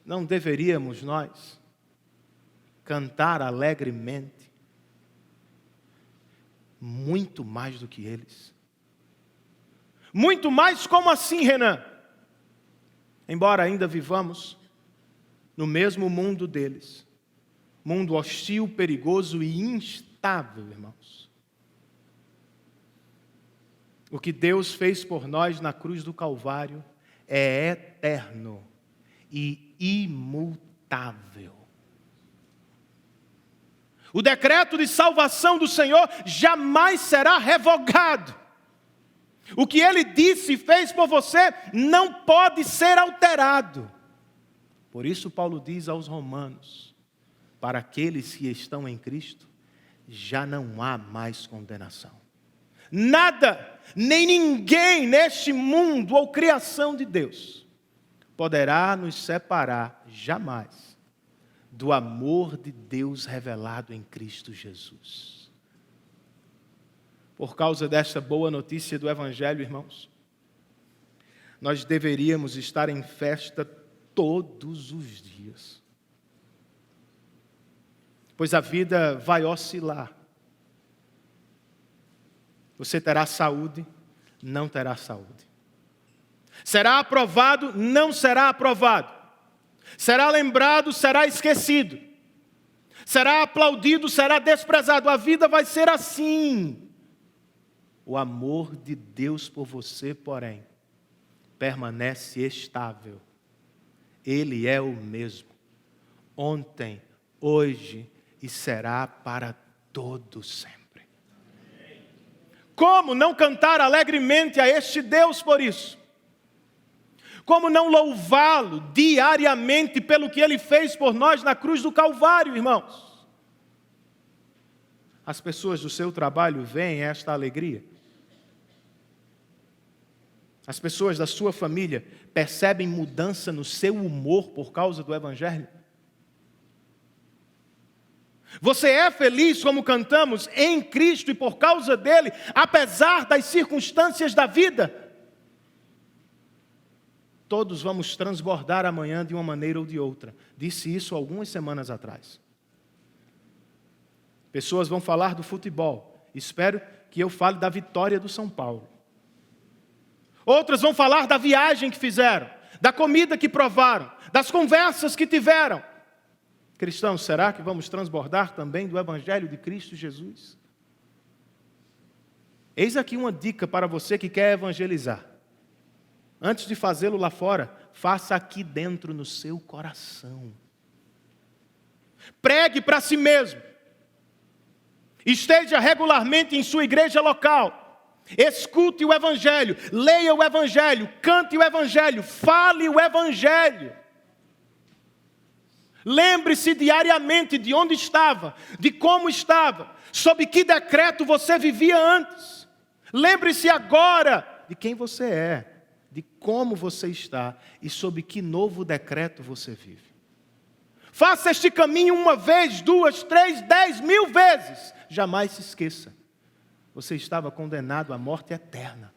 Não deveríamos nós cantar alegremente muito mais do que eles? Muito mais, como assim, Renan? Embora ainda vivamos no mesmo mundo deles, mundo hostil, perigoso e instável, irmãos. O que Deus fez por nós na cruz do Calvário é eterno e imutável. O decreto de salvação do Senhor jamais será revogado. O que Ele disse e fez por você não pode ser alterado. Por isso Paulo diz aos Romanos: para aqueles que estão em Cristo, já não há mais condenação. Nada, nem ninguém neste mundo ou criação de Deus poderá nos separar jamais do amor de Deus revelado em Cristo Jesus. Por causa desta boa notícia do Evangelho, irmãos, nós deveríamos estar em festa todos os dias. Pois a vida vai oscilar. Você terá saúde, não terá saúde. Será aprovado, não será aprovado. Será lembrado, será esquecido. Será aplaudido, será desprezado. A vida vai ser assim. O amor de Deus por você, porém, permanece estável. Ele é o mesmo. Ontem, hoje e será para todo sempre. Como não cantar alegremente a este Deus por isso? Como não louvá-lo diariamente pelo que Ele fez por nós na cruz do Calvário, irmãos? As pessoas do seu trabalho veem esta alegria. As pessoas da sua família percebem mudança no seu humor por causa do Evangelho. Você é feliz, como cantamos, em Cristo e por causa dele, apesar das circunstâncias da vida? Todos vamos transbordar amanhã de uma maneira ou de outra. Disse isso algumas semanas atrás. Pessoas vão falar do futebol. Espero que eu fale da vitória do São Paulo. Outras vão falar da viagem que fizeram, da comida que provaram, das conversas que tiveram. Cristãos, será que vamos transbordar também do Evangelho de Cristo Jesus? Eis aqui uma dica para você que quer evangelizar. Antes de fazê-lo lá fora, faça aqui dentro no seu coração. Pregue para si mesmo. Esteja regularmente em sua igreja local. Escute o Evangelho, leia o Evangelho, cante o Evangelho, fale o Evangelho. Lembre-se diariamente de onde estava, de como estava, sob que decreto você vivia antes. Lembre-se agora de quem você é, de como você está e sob que novo decreto você vive. Faça este caminho uma vez, duas, três, 10.000 vezes. Jamais se esqueça. Você estava condenado à morte eterna.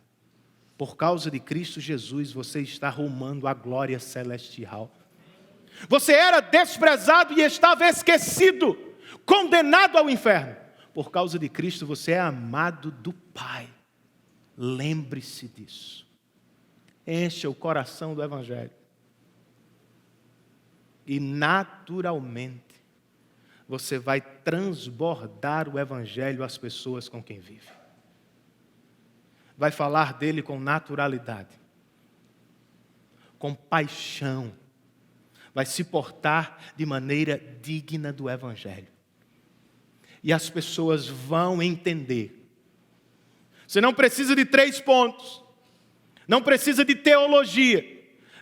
Por causa de Cristo Jesus, você está rumando à glória celestial. Você era desprezado e estava esquecido, condenado ao inferno. Por causa de Cristo, você é amado do Pai. Lembre-se disso. Encha o coração do Evangelho. E naturalmente, você vai transbordar o Evangelho às pessoas com quem vive. Vai falar dele com naturalidade, com paixão. Vai se portar de maneira digna do Evangelho. E as pessoas vão entender. Você não precisa de 3 pontos. Não precisa de teologia.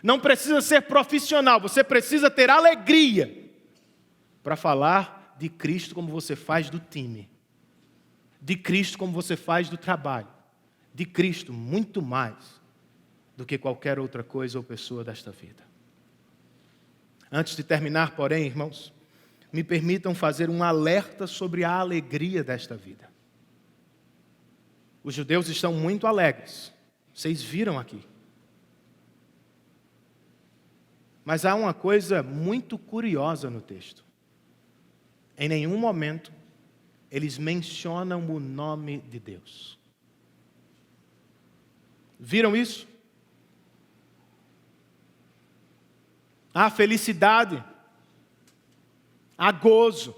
Não precisa ser profissional. Você precisa ter alegria para falar de Cristo como você faz do time. De Cristo como você faz do trabalho. De Cristo muito mais do que qualquer outra coisa ou pessoa desta vida. Antes de terminar, porém, irmãos, me permitam fazer um alerta sobre a alegria desta vida. Os judeus estão muito alegres. Vocês viram aqui. Mas há uma coisa muito curiosa no texto. Em nenhum momento eles mencionam o nome de Deus. Viram isso? Há felicidade, há gozo,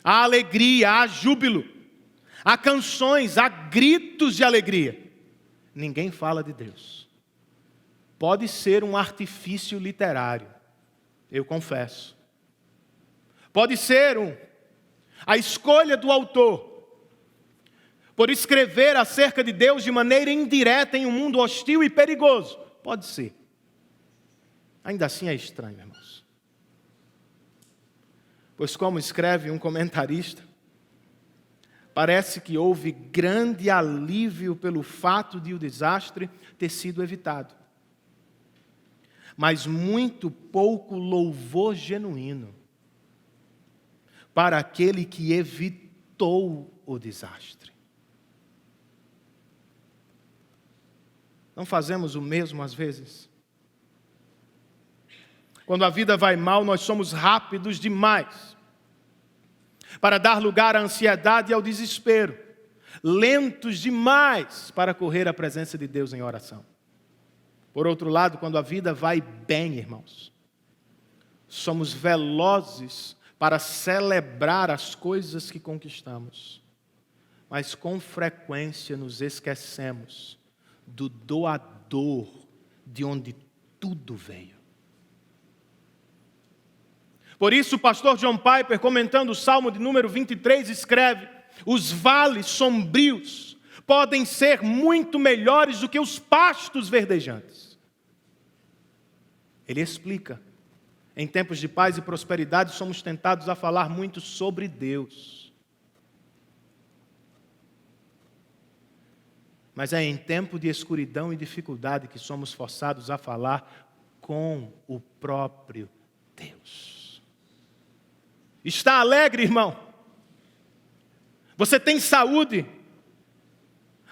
há alegria, há júbilo, há canções, há gritos de alegria. Ninguém fala de Deus. Pode ser um artifício literário, eu confesso. Pode ser a escolha do autor por escrever acerca de Deus de maneira indireta em um mundo hostil e perigoso. Pode ser. Ainda assim é estranho, irmãos. Pois como escreve um comentarista, parece que houve grande alívio pelo fato de o desastre ter sido evitado. Mas muito pouco louvor genuíno para aquele que evitou o desastre. Não fazemos o mesmo às vezes? Quando a vida vai mal, nós somos rápidos demais para dar lugar à ansiedade e ao desespero. Lentos demais para correr à presença de Deus em oração. Por outro lado, quando a vida vai bem, irmãos, somos velozes para celebrar as coisas que conquistamos. Mas com frequência nos esquecemos do doador de onde tudo veio. Por isso o pastor John Piper, comentando o Salmo de número 23, escreve: os vales sombrios podem ser muito melhores do que os pastos verdejantes. Ele explica: em tempos de paz e prosperidade somos tentados a falar muito sobre Deus. Mas é em tempo de escuridão e dificuldade que somos forçados a falar com o próprio Deus. Está alegre, irmão? Você tem saúde.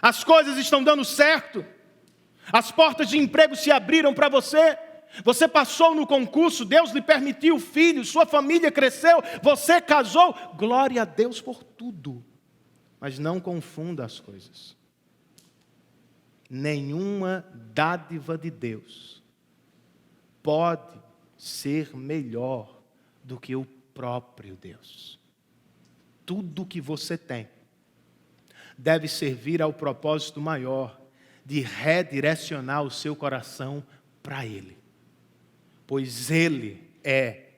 As coisas estão dando certo. As portas de emprego se abriram para você. Você passou no concurso, Deus lhe permitiu filhos, sua família cresceu, você casou. Glória a Deus por tudo. Mas não confunda as coisas. Nenhuma dádiva de Deus pode ser melhor do que o próprio Deus. Tudo que você tem deve servir ao propósito maior de redirecionar o seu coração para Ele. Pois Ele é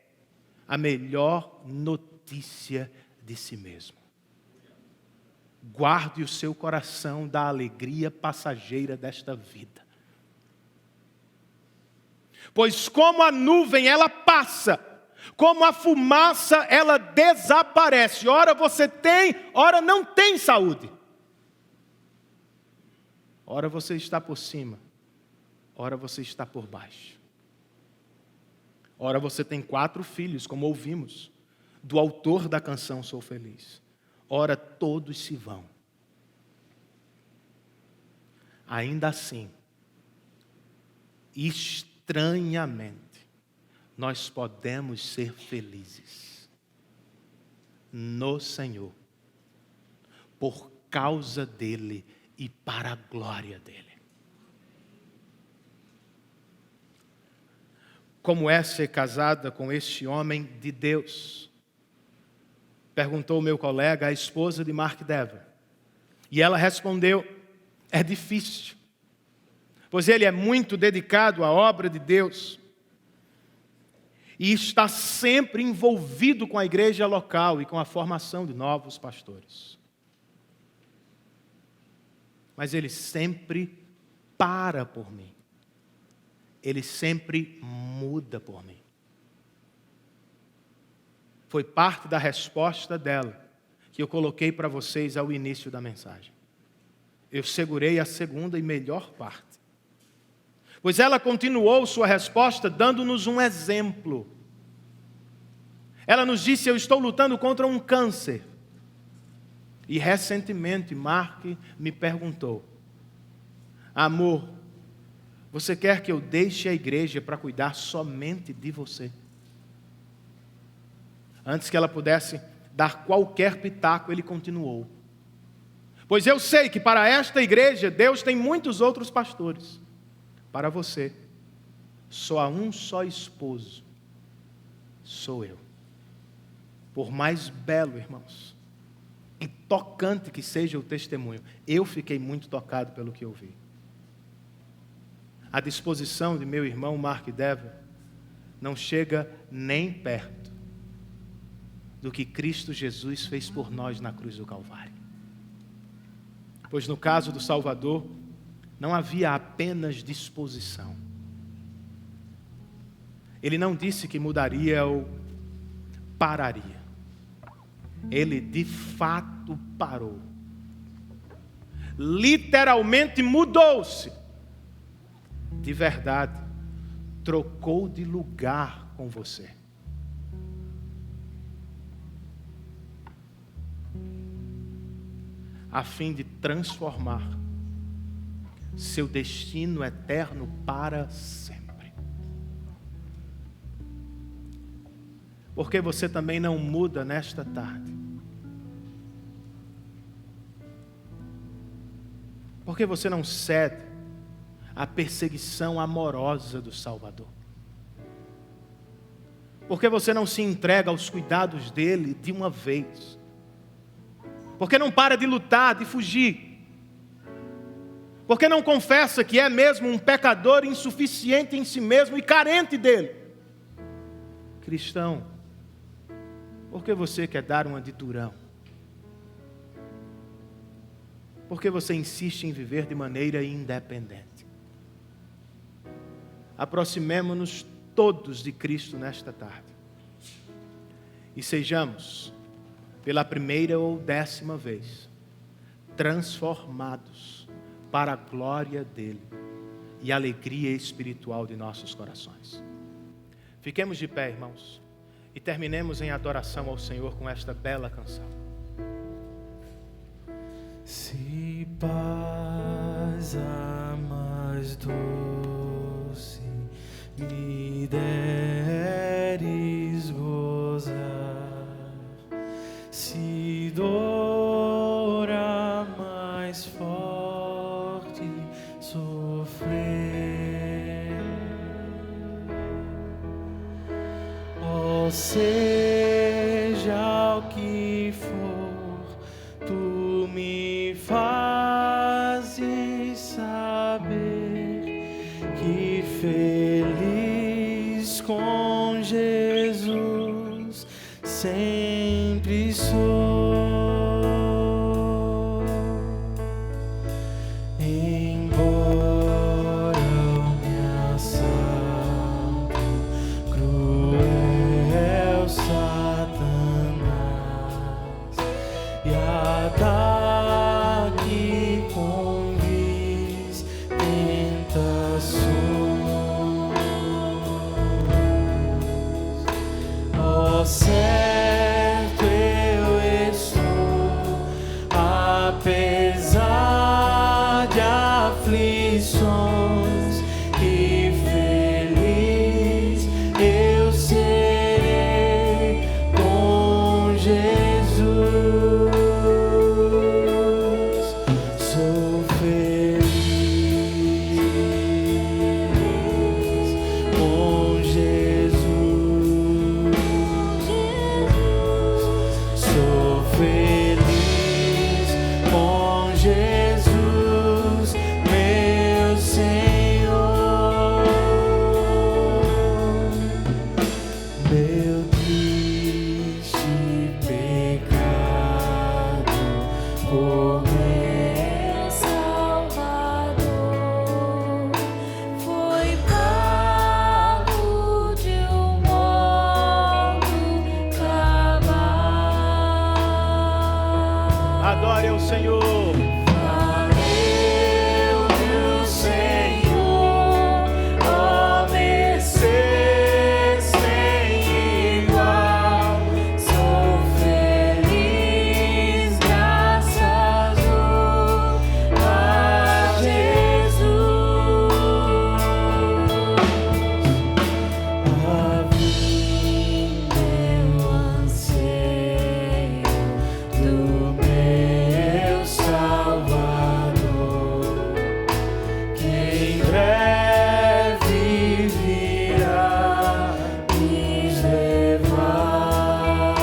a melhor notícia de si mesmo. Guarde o seu coração da alegria passageira desta vida. Pois como a nuvem ela passa, como a fumaça ela desaparece. Ora você tem, ora não tem saúde. Ora você está por cima, ora você está por baixo. Ora você tem 4 filhos, como ouvimos, do autor da canção Sou Feliz. Ora todos se vão. Ainda assim, estranhamente, nós podemos ser felizes no Senhor, por causa dEle e para a glória dEle. Como é ser casada com este homem de Deus? Perguntou o meu colega, a esposa de Mark Dever. E ela respondeu, é difícil, pois ele é muito dedicado à obra de Deus e está sempre envolvido com a igreja local e com a formação de novos pastores. Mas ele sempre para por mim. Ele sempre muda por mim. Foi parte da resposta dela que eu coloquei para vocês ao início da mensagem. Eu segurei a segunda e melhor parte. Pois ela continuou sua resposta dando-nos um exemplo. Ela nos disse, eu estou lutando contra um câncer. E recentemente Mark me perguntou, amor, você quer que eu deixe a igreja para cuidar somente de você? Antes que ela pudesse dar qualquer pitaco, ele continuou. Pois eu sei que para esta igreja, Deus tem muitos outros pastores. Para você, só há um só esposo, sou eu. Por mais belo, irmãos, e tocante que seja o testemunho, eu fiquei muito tocado pelo que eu vi. A disposição de meu irmão Mark Dever não chega nem perto do que Cristo Jesus fez por nós na cruz do Calvário. Pois no caso do Salvador, não havia apenas disposição. Ele não disse que mudaria ou pararia. Ele de fato parou. Literalmente mudou-se. De verdade, trocou de lugar com você. A fim de transformar seu destino eterno para sempre. Porque você também não muda nesta tarde? Porque você não cede à perseguição amorosa do Salvador? Porque você não se entrega aos cuidados dele de uma vez? Porque não para de lutar, de fugir? Porque não confessa que é mesmo um pecador insuficiente em si mesmo e carente dele? Cristão, por que você quer dar uma de durão? Por que você insiste em viver de maneira independente? Aproximemo-nos todos de Cristo nesta tarde. E sejamos, pela primeira ou 10ª vez, transformados para a glória dele e a alegria espiritual de nossos corações. Fiquemos de pé, irmãos, e terminemos em adoração ao Senhor com esta bela canção. Se paz a mais doce me deres gozar, se dor a mais forte sofrer, ó, seja o que for, tu me fazes saber que feliz com Jesus sempre sou. Embora me assalte cruel Satanás e ataque com vis tentações, ó, certo eu estou, apesar de aflições, e feliz eu serei com Jesus. Sou feliz com Jesus. Sou feliz com Jesus, meu Senhor. Meu triste pecado por meu Salvador foi pago de um modo cabal. Adore ao Senhor. Valeu-me o Senhor, ó, mercê sem igual. Sou feliz graças a Jesus. A vida eu anseio do meu Salvador, que em breve virá nos levar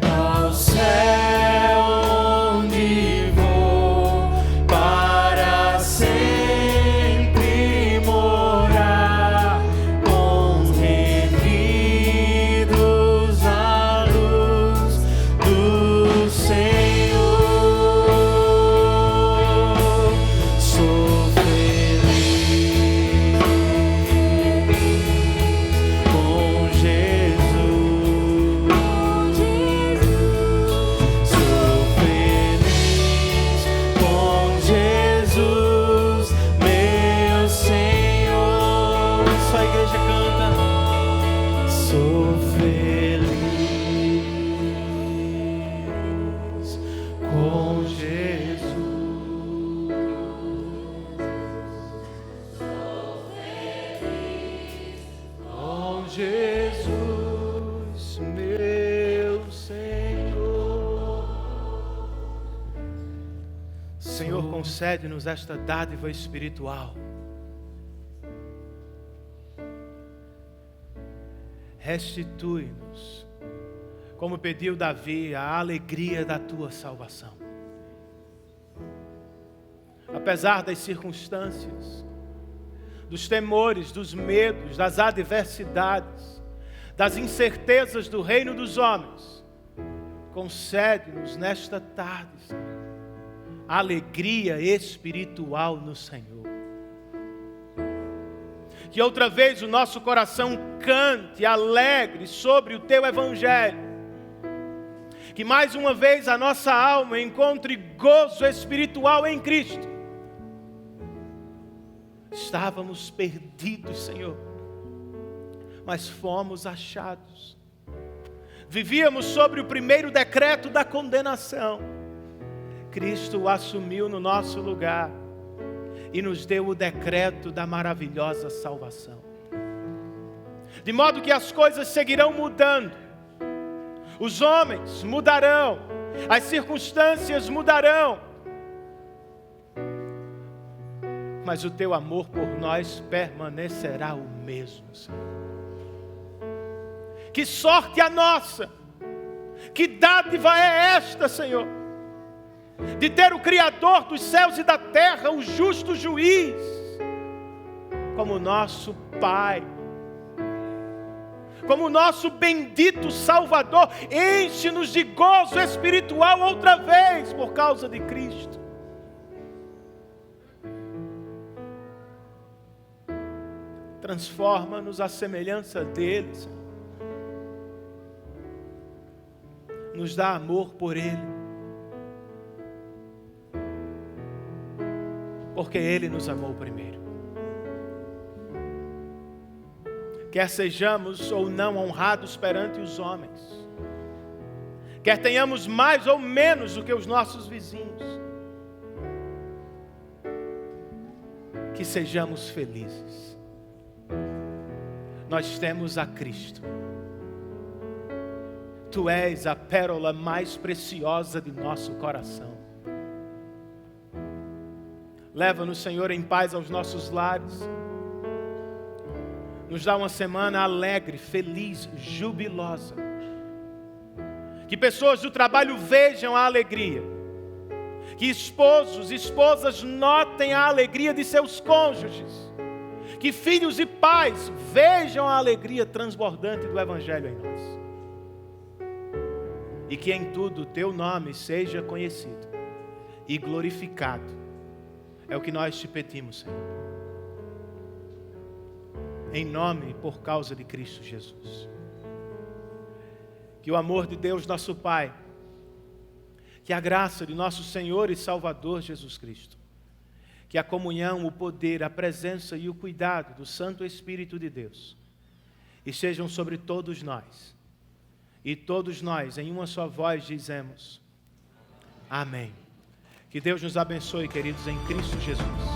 ao céu, onde vou para sempre morar com os remidos à luz do Senhor. Sou feliz com Jesus. Sou feliz com Jesus, meu Senhor. Só a igreja canta. Sou feliz com Jesus. Com Jesus, meu Senhor. Senhor, concede-nos esta dádiva espiritual. Restitui-nos, como pediu Davi, a alegria da tua salvação. Apesar das circunstâncias, dos temores, dos medos, das adversidades, das incertezas do reino dos homens, concede-nos nesta tarde, Senhor, alegria espiritual no Senhor. Que outra vez o nosso coração cante alegre sobre o Teu Evangelho. Que mais uma vez a nossa alma encontre gozo espiritual em Cristo. Estávamos perdidos, Senhor, mas fomos achados. Vivíamos sobre o primeiro decreto da condenação. Cristo o assumiu no nosso lugar e nos deu o decreto da maravilhosa salvação. De modo que as coisas seguirão mudando. Os homens mudarão, as circunstâncias mudarão. Mas o teu amor por nós permanecerá o mesmo, Senhor. Que sorte a nossa! Que dádiva é esta, Senhor? De ter o Criador dos céus e da terra, o justo juiz, como nosso Pai, como nosso bendito Salvador. Enche-nos de gozo espiritual outra vez por causa de Cristo. Transforma-nos à semelhança dele, Senhor. Nos dá amor por Ele, porque Ele nos amou primeiro. Quer sejamos ou não honrados perante os homens, quer tenhamos mais ou menos do que os nossos vizinhos, que sejamos felizes. Nós temos a Cristo. Tu és a pérola mais preciosa de nosso coração. Leva-nos, Senhor, em paz aos nossos lares. Nos dá uma semana alegre, feliz, jubilosa. Que pessoas do trabalho vejam a alegria. Que esposos e esposas notem a alegria de seus cônjuges. Que filhos e pais vejam a alegria transbordante do Evangelho em nós. E que em tudo o teu nome seja conhecido e glorificado. É o que nós te pedimos, Senhor. Em nome e por causa de Cristo Jesus. Que o amor de Deus, nosso Pai, que a graça de nosso Senhor e Salvador Jesus Cristo, que a comunhão, o poder, a presença e o cuidado do Santo Espírito de Deus estejam sobre todos nós. E todos nós, em uma só voz, dizemos: Amém. Que Deus nos abençoe, queridos, em Cristo Jesus.